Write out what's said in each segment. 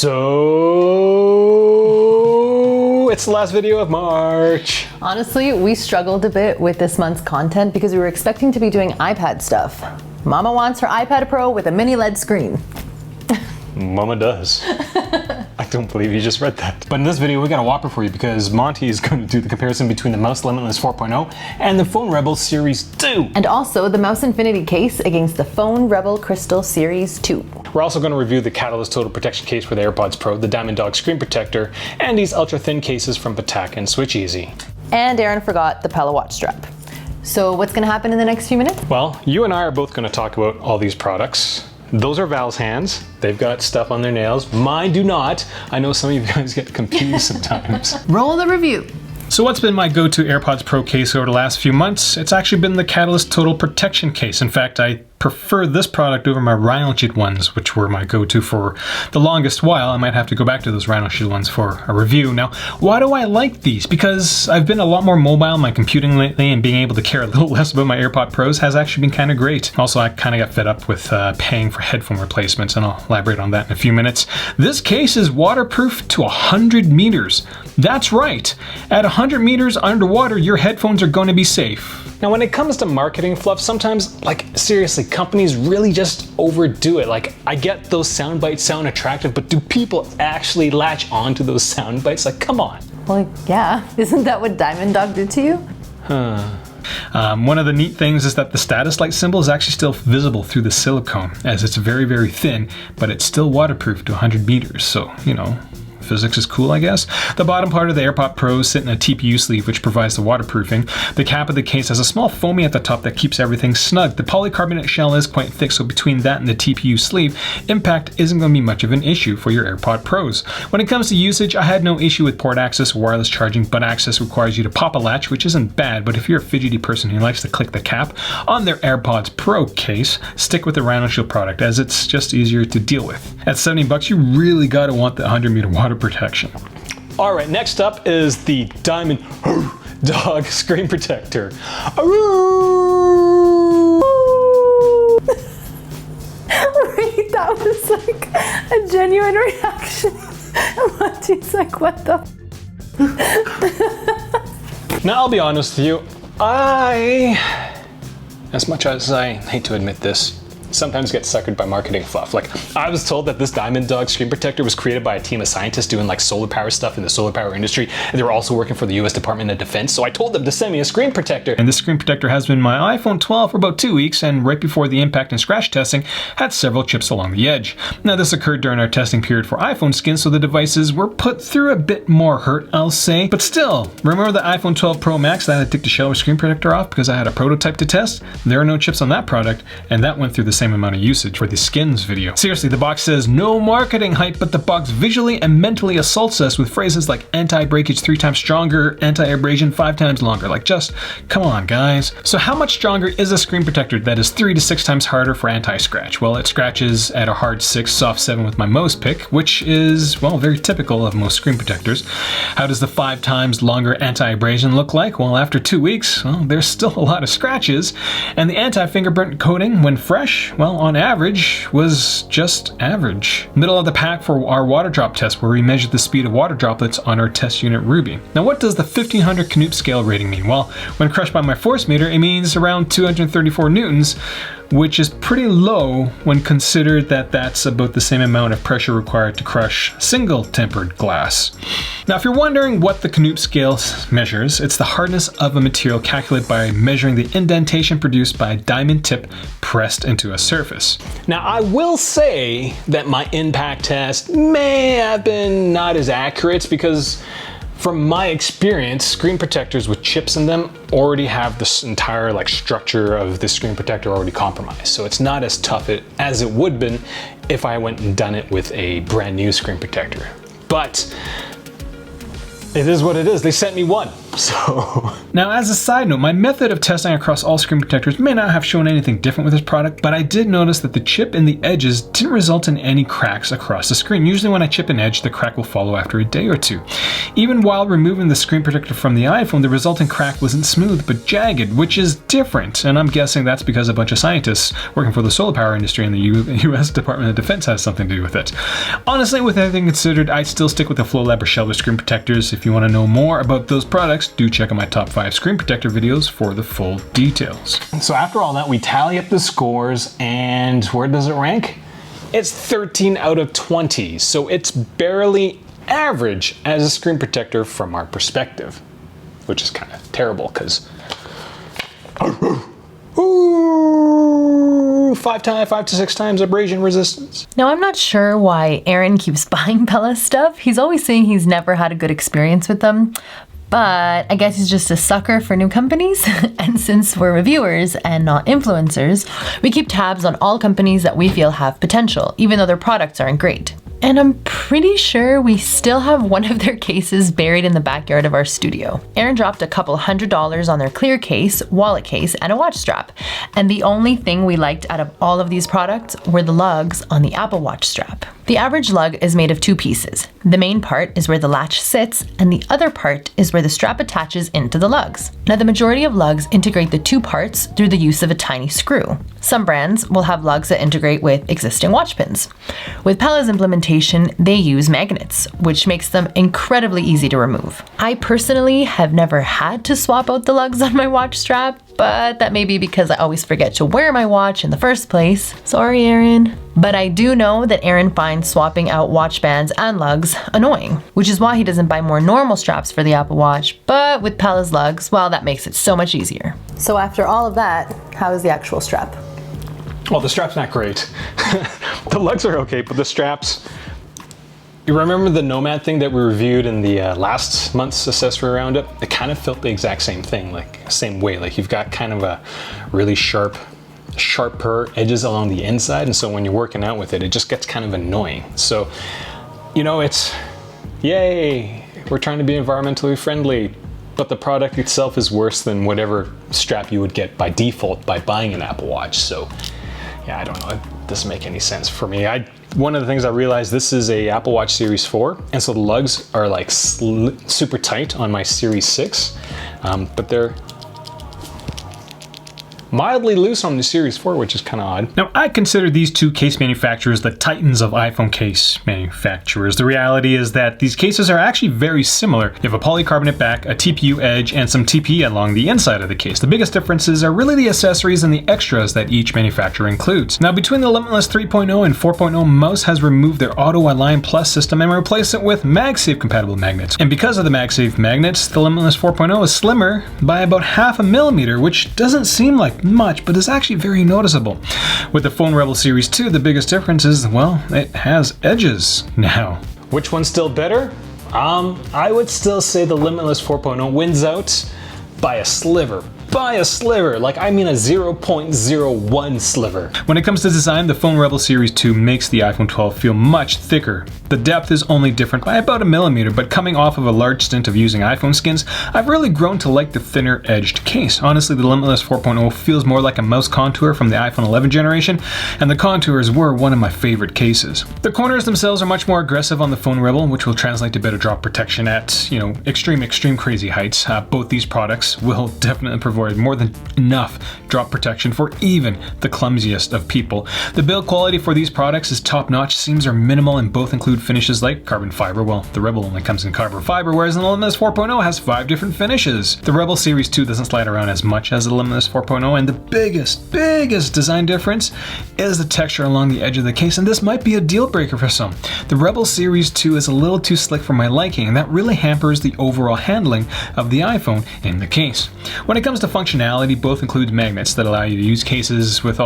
So it's the last video of March. Honestly, we struggled a bit with this month's content because we were expecting to be doing iPad stuff. Mama wants her iPad Pro with a mini LED screen. Mama does. I don't believe you just read that. But in this video, we got a whopper for you because Monty is going to do the comparison between the Mous Limitless 4.0 and the Phone Rebel Series 2. And also the Mouse Infinity case against the Phone Rebel Crystal Series 2. We're also going to review the Catalyst Total Protection case for the AirPods Pro, the Diamond Dog screen protector, and these ultra thin cases from Pitaka and SwitchEasy. And Aaron forgot the Pela watch strap. So what's going to happen in the next few minutes? Well, you and I are both going to talk about all these products. Those are Val's hands. They've got stuff on their nails. Mine do not. I know some of you guys get confused sometimes. Roll the review. So what's been my go-to AirPods Pro case over the last few months? It's actually been the Catalyst Total Protection case. In fact, I prefer this product over my Rhino Shield ones, which were my go-to for the longest while. I might have to go back to those Rhino Shield ones for a review. Now, why do I like these? Because I've been a lot more mobile in my computing lately, and being able to care a little less about my AirPod Pros has actually been kind of great. Also, I kind of got fed up with paying for headphone replacements, and I'll elaborate on that in a few minutes. This case is waterproof to 100 meters. That's right. At 100 meters underwater, your headphones are going to be safe. Now, when it comes to marketing fluff, sometimes, like, seriously, companies really just overdo it. Like, I get those sound bites sound attractive, but do people actually latch on to those sound bites? Like, come on. Well, yeah. Isn't that what Diamond Dog did to you? One of the neat things is that the status light symbol is actually still visible through the silicone, as it's very, very thin, but it's still waterproof to 100 meters. So, you know, physics is cool, I guess. The bottom part of the AirPod Pros sit in a TPU sleeve, which provides the waterproofing. The cap of the case has a small foamy at the top that keeps everything snug. The polycarbonate shell is quite thick, so between that and the TPU sleeve, impact isn't going to be much of an issue for your AirPod Pros. When it comes to usage, I had no issue with port access or wireless charging, but access requires you to pop a latch, which isn't bad, but if you're a fidgety person who likes to click the cap on their AirPods Pro case, stick with the Rhino Shield product, as it's just easier to deal with. At $70, you really gotta want the 100 meter water protection. All right, next up is the Diamond Dog screen protector. Wait, that was like a genuine reaction. Monty's like, what the? Now, I'll be honest with you. As much as I hate to admit this, sometimes get suckered by marketing fluff. Like, I was told that this Diamond Dog screen protector was created by a team of scientists doing like solar power stuff in the solar power industry, and they were also working for the US Department of Defense, so I told them to send me a screen protector. And this screen protector has been my iPhone 12 for about 2 weeks, and right before the impact and scratch testing, had several chips along the edge. Now, this occurred during our testing period for iPhone skins, so the devices were put through a bit more hurt, I'll say. But still, remember the iPhone 12 Pro Max that I took the shower screen protector off because I had a prototype to test? There are no chips on that product, and that went through the same amount of usage for the skins video. Seriously, the box says no marketing hype, but the box visually and mentally assaults us with phrases like anti-breakage 3 times stronger, anti-abrasion 5 times longer. Like, just come on, guys. So how much stronger is a screen protector that is 3 to 6 times harder for anti-scratch? Well, it scratches at a hard 6, soft 7 with my Mous pick, which is, well, very typical of most screen protectors. How does the 5 times longer anti-abrasion look like? Well, after 2 weeks, well, there's still a lot of scratches. And the anti-fingerprint coating, when fresh, well, on average, was just average. Middle of the pack for our water drop test, where we measured the speed of water droplets on our test unit Ruby. Now, what does the 1500 Knoop scale rating mean? Well, when crushed by my force meter, it means around 234 newtons, which is pretty low when considered that that's about the same amount of pressure required to crush single tempered glass. Now, if you're wondering what the Knoop scale measures, it's the hardness of a material calculated by measuring the indentation produced by a diamond tip pressed into a surface. Now, I will say that my impact test may have been not as accurate because from my experience, screen protectors with chips in them already have this entire like structure of the screen protector already compromised. So it's not as tough as it would have been if I went and done it with a brand new screen protector. But it is what it is. They sent me one. So now, as a side note, my method of testing across all screen protectors may not have shown anything different with this product, but I did notice that the chip in the edges didn't result in any cracks across the screen. Usually when I chip an edge, the crack will follow after a day or two. Even while removing the screen protector from the iPhone, the resulting crack wasn't smooth but jagged, which is different, and I'm guessing that's because a bunch of scientists working for the solar power industry in the US Department of Defense has something to do with it. Honestly, with everything considered, I'd still stick with the FlowLab or Shelter screen protectors. If you want to know more about those products, do check out my top 5 screen protector videos for the full details. So after all that, we tally up the scores, and where does it rank? It's 13 out of 20, so it's barely average as a screen protector from our perspective, which is kind of terrible because 5 to 6 times abrasion resistance. Now, I'm not sure why Aaron keeps buying Pela stuff. He's always saying he's never had a good experience with them, but I guess he's just a sucker for new companies. And since we're reviewers and not influencers, we keep tabs on all companies that we feel have potential, even though their products aren't great. And I'm pretty sure we still have one of their cases buried in the backyard of our studio. Aaron dropped a couple $100s on their clear case, wallet case, and a watch strap. And the only thing we liked out of all of these products were the lugs on the Apple Watch strap. The average lug is made of 2 pieces. The main part is where the latch sits, and the other part is where the strap attaches into the lugs. Now, the majority of lugs integrate the 2 parts through the use of a tiny screw. Some brands will have lugs that integrate with existing watch pins. With Pela's implementation, they use magnets, which makes them incredibly easy to remove. I personally have never had to swap out the lugs on my watch strap, but that may be because I always forget to wear my watch in the first place. Sorry, Aaron. But I do know that Aaron finds swapping out watch bands and lugs annoying, which is why he doesn't buy more normal straps for the Apple Watch. But with Pela's lugs, well, that makes it so much easier. So after all of that, how is the actual strap? Well, the strap's not great. The lugs are okay, but the straps... You remember the Nomad thing that we reviewed in the last month's accessory roundup? It kind of felt the exact same thing, like same way. Like you've got kind of a really sharper edges along the inside, and so when you're working out with it, it just gets kind of annoying. So, you know, it's yay, we're trying to be environmentally friendly, but the product itself is worse than whatever strap you would get by default by buying an Apple Watch. So, yeah, I don't know. It doesn't make any sense for me. One of the things I realized, this is a Apple Watch Series 4, and so the lugs are like super tight on my Series 6, but they're mildly loose on the Series 4, which is kind of odd. Now, I consider these 2 case manufacturers the titans of iPhone case manufacturers. The reality is that these cases are actually very similar. You have a polycarbonate back, a TPU edge, and some TPE along the inside of the case. The biggest differences are really the accessories and the extras that each manufacturer includes. Now, between the Limitless 3.0 and 4.0, Mous has removed their Auto Align Plus system and replaced it with MagSafe compatible magnets. And because of the MagSafe magnets, the Limitless 4.0 is slimmer by about 0.5 millimeter, which doesn't seem like much, but is actually very noticeable. With the Phone Rebel Series 2, the biggest difference is, well, it has edges now. Which one's still better? I would still say the Limitless 4.0 wins out by a sliver. Like I mean a 0.01 sliver. When it comes to design, the Phone Rebel Series 2 makes the iPhone 12 feel much thicker. The depth is only different by about 1 millimeter, but coming off of a large stint of using iPhone skins, I've really grown to like the thinner edged case. Honestly, the Limitless 4.0 feels more like a mouse contour from the iPhone 11 generation, and the contours were one of my favorite cases. The corners themselves are much more aggressive on the Phone Rebel, which will translate to better drop protection at, extreme crazy heights. Both these products will definitely provide more than enough drop protection for even the clumsiest of people. The build quality for these products is top-notch. Seams are minimal and both include finishes like carbon fiber. Well, the Rebel only comes in carbon fiber, whereas the Limitless 4.0 has 5 different finishes. The Rebel Series 2 doesn't slide around as much as the Limitless 4.0, and the biggest design difference is the texture along the edge of the case, and this might be a deal breaker for some. The Rebel Series 2 is a little too slick for my liking, and that really hampers the overall handling of the iPhone in the case. When it comes to functionality, both include magnets that allow you to use cases with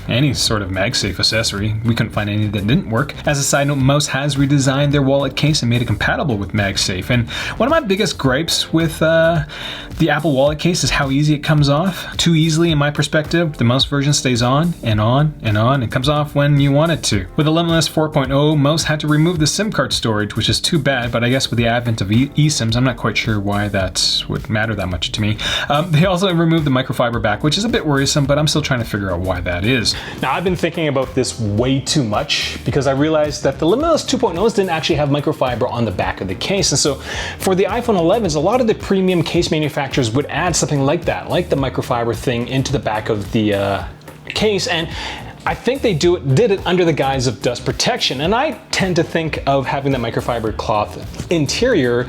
any sort of MagSafe accessory. We couldn't find any that didn't work. As a side note, Mous has redesigned their wallet case and made it compatible with MagSafe. And one of my biggest gripes with the Apple wallet case is how easy it comes off. Too easily in my perspective. The Mous version stays on and on and on and comes off when you want it to. With the Limitless 4.0, Mous had to remove the SIM card storage, which is too bad, but I guess with the advent of eSIMs, I'm not quite sure why that would matter that much to me. They also removed the microfiber back, which is a bit worrisome, but I'm still trying to figure out why that is. Now, I've been thinking about this way too much because I realized that the Limitless 2.0s didn't actually have microfiber on the back of the case. And so for the iPhone 11s, a lot of the premium case manufacturers would add something like that, like the microfiber thing into the back of the case. And I think they did it under the guise of dust protection. And I tend to think of having that microfiber cloth interior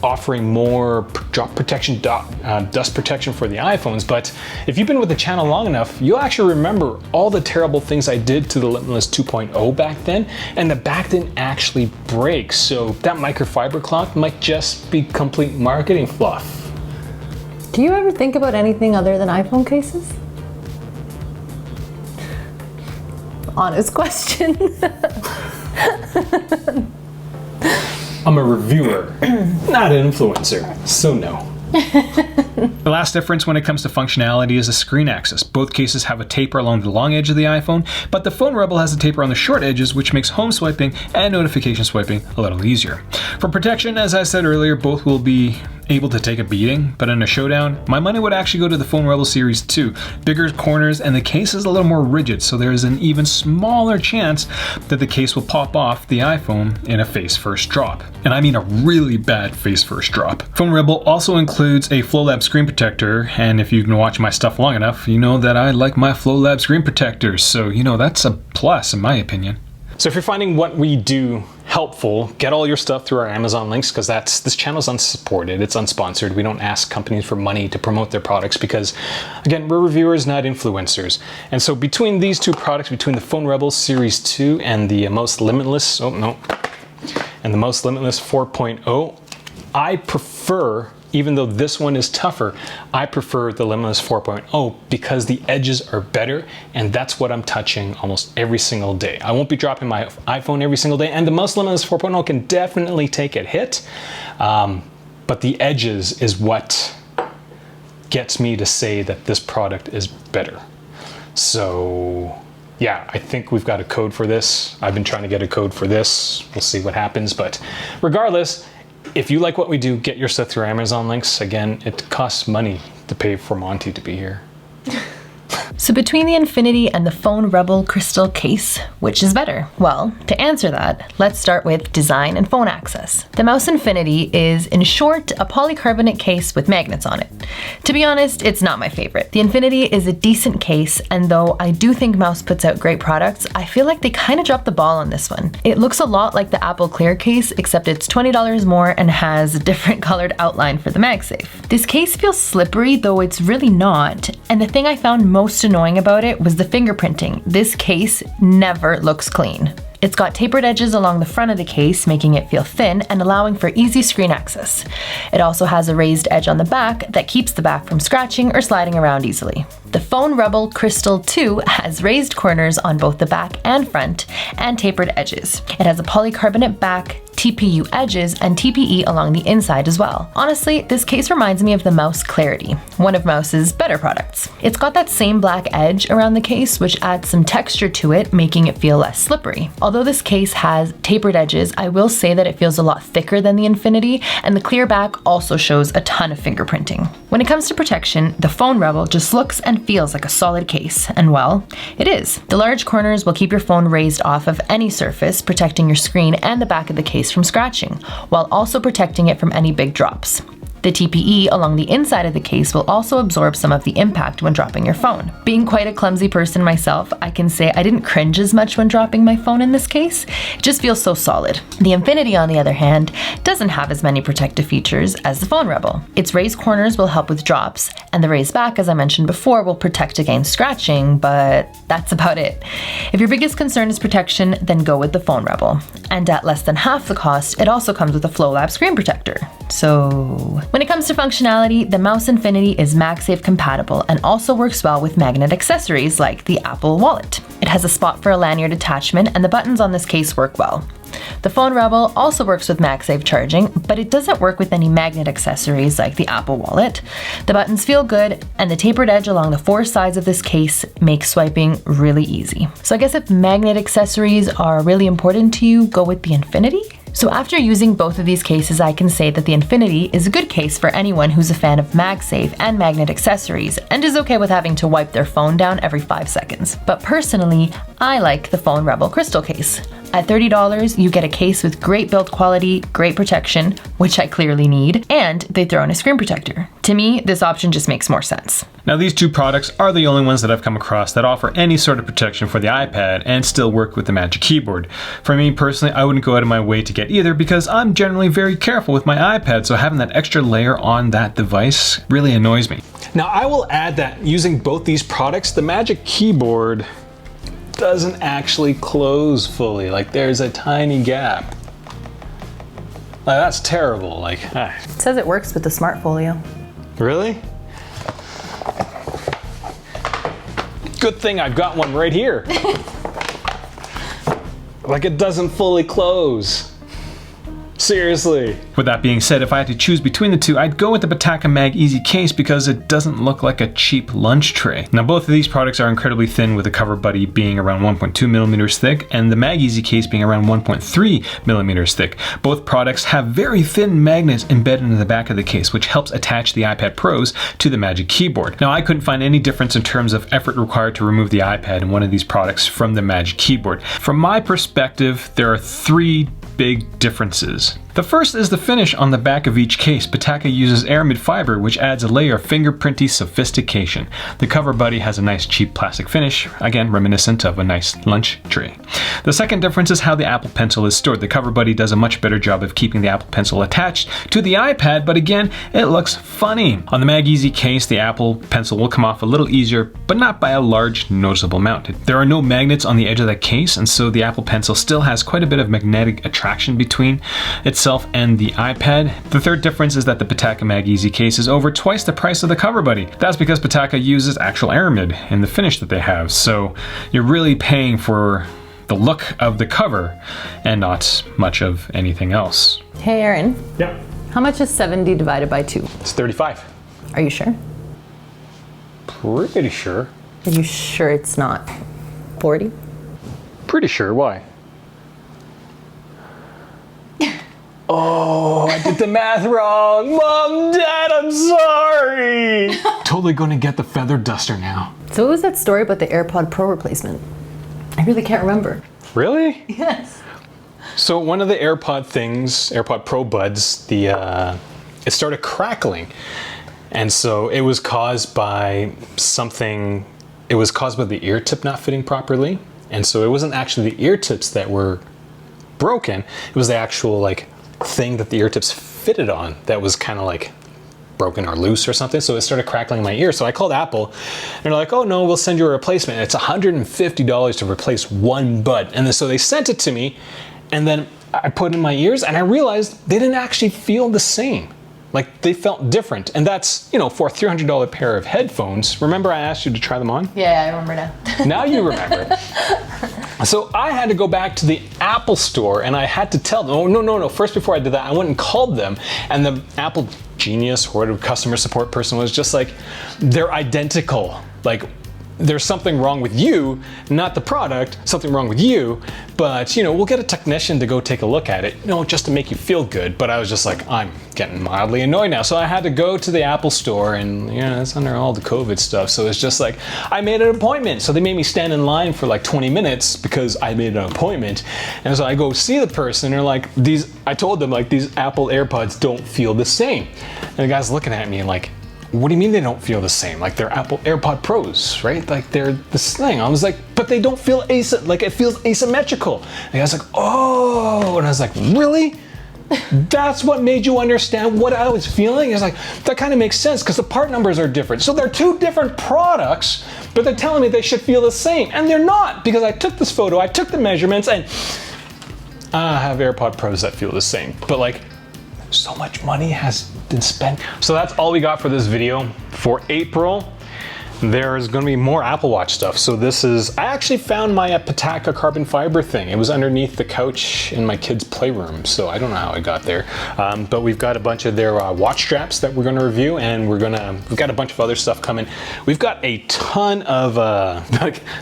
offering more drop protection, dust protection for the iPhones. But if you've been with the channel long enough, you'll actually remember all the terrible things I did to the Limitless 2.0 back then, and the back didn't actually break. So that microfiber cloth might just be complete marketing fluff. Do you ever think about anything other than iPhone cases? Honest question. I'm a reviewer, not an influencer, so no. The last difference when it comes to functionality is the screen access. Both cases have a taper along the long edge of the iPhone, but the Phone Rebel has a taper on the short edges, which makes home swiping and notification swiping a little easier. For protection, as I said earlier, both will be able to take a beating, but in a showdown, my money would actually go to the Phone Rebel Series 2. Bigger corners and the case is a little more rigid, so there is an even smaller chance that the case will pop off the iPhone in a face-first drop. And I mean a really bad face-first drop. Phone Rebel also includes a FlowLab screen protector, and if you've been watching my stuff long enough, you know that I like my FlowLab screen protectors, so that's a plus in my opinion. So if you're finding what we do helpful, get all your stuff through our Amazon links, because this channel is unsupported, it's unsponsored. We don't ask companies for money to promote their products because, again, we're reviewers, not influencers. And so between these two products, between the Phone Rebel Series 2 and the Mous Limitless, and the Mous Limitless 4.0, I prefer, even though this one is tougher, I prefer the Limitless 4.0 because the edges are better, and that's what I'm touching almost every single day. I won't be dropping my iPhone every single day, and the Mous Limitless 4.0 can definitely take a hit, but the edges is what gets me to say that this product is better. So yeah, I think we've got a code for this. I've been trying to get a code for this. We'll see what happens, but regardless, if you like what we do, get your stuff through Amazon links. Again, it costs money to pay for Monty to be here. So between the Infinity and the Phone Rebel Crystal case, which is better? Well, to answer that, let's start with design and phone access. The Mous Infinity is, in short, a polycarbonate case with magnets on it. To be honest, it's not my favorite. The Infinity is a decent case, and though I do think Mous puts out great products, I feel like they kind of dropped the ball on this one. It looks a lot like the Apple Clear case, except it's $20 more and has a different colored outline for the MagSafe. This case feels slippery, though it's really not, and the thing I found most annoying about it was the fingerprinting. This case never looks clean. It's got tapered edges along the front of the case, making it feel thin and allowing for easy screen access. It also has a raised edge on the back that keeps the back from scratching or sliding around easily. The Phone Rebel Crystal 2 has raised corners on both the back and front and tapered edges. It has a polycarbonate back, TPU edges, and TPE along the inside as well. Honestly, this case reminds me of the Mous Clarity, one of Mous's better products. It's got that same black edge around the case, which adds some texture to it, making it feel less slippery. Although this case has tapered edges, I will say that it feels a lot thicker than the Infinity, and the clear back also shows a ton of fingerprinting. When it comes to protection, the Phone Rebel just looks and feels like a solid case, and well, it is. The large corners will keep your phone raised off of any surface, protecting your screen and the back of the case from scratching, while also protecting it from any big drops. The TPE along the inside of the case will also absorb some of the impact when dropping your phone. Being quite a clumsy person myself, I can say I didn't cringe as much when dropping my phone in this case. It just feels so solid. The Infinity, on the other hand, doesn't have as many protective features as the Phone Rebel. Its raised corners will help with drops, and the raised back, as I mentioned before, will protect against scratching, but that's about it. If your biggest concern is protection, then go with the Phone Rebel. And at less than half the cost, it also comes with a FlowLab screen protector. So When it comes to functionality, the Mous Infinity is MagSafe compatible and also works well with magnet accessories like the Apple Wallet. It has a spot for a lanyard attachment, and the buttons on this case work well. The Phone Rebel also works with MagSafe charging, but it doesn't work with any magnet accessories like the Apple Wallet. The buttons feel good, and the tapered edge along the 4 sides of this case makes swiping really easy. So I guess if magnet accessories are really important to you, go with the Infinity? So after using both of these cases, I can say that the Infinity is a good case for anyone who's a fan of MagSafe and magnet accessories and is okay with having to wipe their phone down every 5 seconds. But personally, I like the Phone Rebel Crystal case. At $30, you get a case with great build quality, great protection, which I clearly need, and they throw in a screen protector. To me, this option just makes more sense. Now these 2 products are the only ones that I've come across that offer any sort of protection for the iPad and still work with the Magic Keyboard. For me personally, I wouldn't go out of my way to get either because I'm generally very careful with my iPad, so having that extra layer on that device really annoys me. Now I will add that using both these products, the Magic Keyboard doesn't actually close fully. Like there's a tiny gap. Like that's terrible. Like, It says it works with the Smart Folio. Really? Good thing I've got one right here. Like it doesn't fully close. Seriously. With that being said, if I had to choose between the 2, I'd go with the Pitaka MagEz case because it doesn't look like a cheap lunch tray. Now both of these products are incredibly thin, with the CoverBuddy being around 1.2 millimeters thick and the MagEz case being around 1.3 millimeters thick. Both products have very thin magnets embedded in the back of the case, which helps attach the iPad Pros to the Magic Keyboard. Now I couldn't find any difference in terms of effort required to remove the iPad in one of these products from the Magic Keyboard. From my perspective, there are 3 big differences. The first is the finish on the back of each case. Pitaka uses aramid fiber, which adds a layer of fingerprinty sophistication. The CoverBuddy has a nice cheap plastic finish, again reminiscent of a nice lunch tray. The second difference is how the Apple Pencil is stored. The CoverBuddy does a much better job of keeping the Apple Pencil attached to the iPad, but again, it looks funny. On the MagEz case, the Apple Pencil will come off a little easier, but not by a large noticeable amount. There are no magnets on the edge of that case, and so the Apple Pencil still has quite a bit of magnetic attraction between itself and the iPad. The third difference is that the Pitaka MagEz case is over twice the price of the CoverBuddy. That's because Pitaka uses actual aramid in the finish that they have, so you're really paying for the look of the cover and not much of anything else. Hey Aaron. Yeah. How much is 70 divided by 2? It's 35. Are you sure? Pretty sure. Are you sure it's not 40? Pretty sure. Why? Oh, I did the math wrong. Mom, Dad, I'm sorry. Totally gonna get the feather duster now. So what was that story about the AirPod Pro replacement? I really can't remember. Really? Yes. So one of the AirPod Pro buds, it started crackling. And so it was caused by something, it was caused by the ear tip not fitting properly. And so it wasn't actually the ear tips that were broken, it was the actual like thing that the ear tips fitted on that was kind of like broken or loose or something. So it started crackling in my ear. So I called Apple and they're like, oh no, we'll send you a replacement. It's $150 to replace one bud. And then, so they sent it to me and then I put it in my ears and I realized they didn't actually feel the same. Like they felt different. And that's, you know, for a $300 pair of headphones. Remember I asked you to try them on? Yeah, I remember now. Now you remember. So I had to go back to the Apple store and I had to tell them, oh, no. First, before I did that, I went and called them and the Apple genius or whatever customer support person was just like, they're identical. Like, there's something wrong with you, not the product, something wrong with you, but you know, we'll get a technician to go take a look at it, you know, just to make you feel good. But I was just like, I'm getting mildly annoyed now. So I had to go to the Apple store and you know, it's under all the COVID stuff. So it's just like, I made an appointment. So they made me stand in line for like 20 minutes because I made an appointment. And so I go see the person and they're like, I told them like these Apple AirPods don't feel the same. And the guy's looking at me and like, what do you mean they don't feel the same? Like they're Apple AirPod Pros, right? Like they're this thing. I was like, but they don't feel like it feels asymmetrical. And the guy's like, oh, and I was like, really? That's what made you understand what I was feeling? It's like, that kind of makes sense because the part numbers are different. So they're 2 different products, but they're telling me they should feel the same. And they're not, because I took this photo, I took the measurements, and I have AirPod Pros that feel the same. But like, So much money has been spent. So that's all we got for this video. For April, there's gonna be more Apple Watch stuff. So this is, I actually found my Pitaka carbon fiber thing. It was underneath the couch in my kid's playroom. So I don't know how I got there. But we've got a bunch of their watch straps that we're gonna review, and we've got a bunch of other stuff coming. We've got a ton of,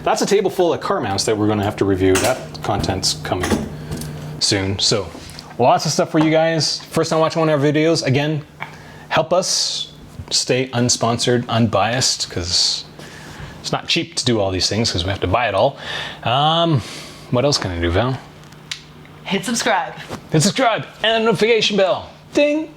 that's a table full of car mounts that we're gonna have to review. That content's coming soon. So lots of stuff for you guys. First time watching one of our videos, again, help us stay unsponsored, unbiased, because it's not cheap to do all these things because we have to buy it all. What else can I do, Val? Hit subscribe. Hit subscribe and the notification bell. Ding!